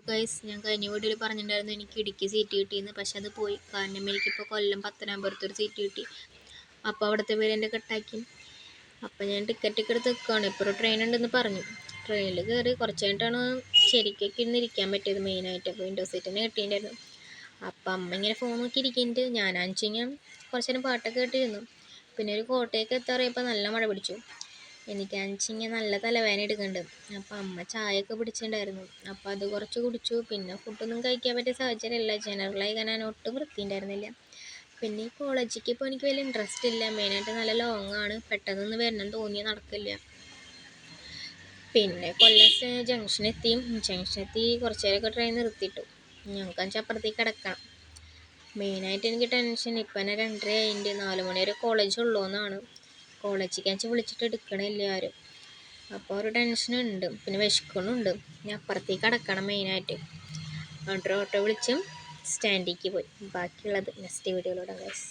Guys, ഞാൻ കഴിഞ്ഞ വീഡിയോയിൽ പറഞ്ഞിട്ടുണ്ടായിരുന്നു എനിക്ക് ഇടുക്കി സീറ്റ് കിട്ടിയെന്ന്. പക്ഷെ അത് പോയി. കാരണം എനിക്കിപ്പോൾ കൊല്ലം പത്തനാപുരത്തൊരു സീറ്റ് കിട്ടി. അപ്പോൾ അവിടുത്തെ പേര് എൻ്റെ കട്ടാക്കി. അപ്പോൾ ഞാൻ ടിക്കറ്റൊക്കെ എടുത്ത് നിൽക്കുകയാണ്. ഇപ്പോൾ ഒരു ട്രെയിൻ ഉണ്ടെന്ന് പറഞ്ഞു. ട്രെയിനിൽ കയറി കുറച്ച് കഴിഞ്ഞിട്ടാണ് ശരിക്കൊക്കെ ഇന്ന് ഇരിക്കാൻ പറ്റിയത് മെയിനായിട്ട്. അപ്പോൾ വിൻഡോ സീറ്റ് തന്നെ കിട്ടിയിട്ടുണ്ടായിരുന്നു. അപ്പം അമ്മ ഇങ്ങനെ ഫോൺ നോക്കി ഇരിക്കുന്നുണ്ട്. ഞാനാണെന്ന് കുറച്ച് നേരം പാട്ടൊക്കെ കേട്ടിരുന്നു. പിന്നെ ഒരു കോട്ടയൊക്കെ എത്താറിയപ്പോൾ നല്ല മഴ പിടിച്ചു. എനിക്കാണെന്ന് നല്ല തലവേദന എടുക്കുന്നുണ്ട്. അപ്പം അമ്മ ചായയൊക്കെ പിടിച്ചിട്ടുണ്ടായിരുന്നു. അപ്പോൾ അത് കുറച്ച് കുടിച്ചു. പിന്നെ ഫുഡൊന്നും കഴിക്കാൻ പറ്റിയ സാഹചര്യമല്ല. ജനറലായി ഞാൻ ഒട്ടും വൃത്തിയുണ്ടായിരുന്നില്ല. പിന്നെ ഈ കോളേജിലേക്ക് ഇപ്പോൾ എനിക്ക് വലിയ ഇൻട്രസ്റ്റ് ഇല്ല. മെയിനായിട്ട് നല്ല ലോങ്ങാണ്. പെട്ടെന്നൊന്നും വരണം തോന്നിയാൽ നടക്കില്ല. പിന്നെ കൊല്ലം ജംഗ്ഷനെത്തി കുറച്ച് നേരമൊക്കെ ട്രെയിൻ നിർത്തിയിട്ടു. ഞങ്ങൾക്ക് അപ്പുറത്തേക്ക് കിടക്കണം. മെയിനായിട്ട് എനിക്ക് ടെൻഷൻ ഇപ്പം തന്നെ 2:30 ആയിട്ട് 4 മണി വരെ കോളേജ് ഉള്ളൂന്നാണ്. കോളേജിലേക്ക് വിളിച്ചിട്ട് എടുക്കണില്ല ആരും. അപ്പോൾ ഒരു ടെൻഷനുണ്ട്. പിന്നെ വിശക്കണുണ്ട്. ഞാൻ അപ്പുറത്തേക്ക് കിടക്കണം മെയിനായിട്ട്. ഓട്ടോ വിളിച്ചും സ്റ്റാൻഡിലേക്ക് പോയി. ബാക്കിയുള്ളത് നെക്സ്റ്റ് വീഡിയോയിലൂടെ ഗൈസ്.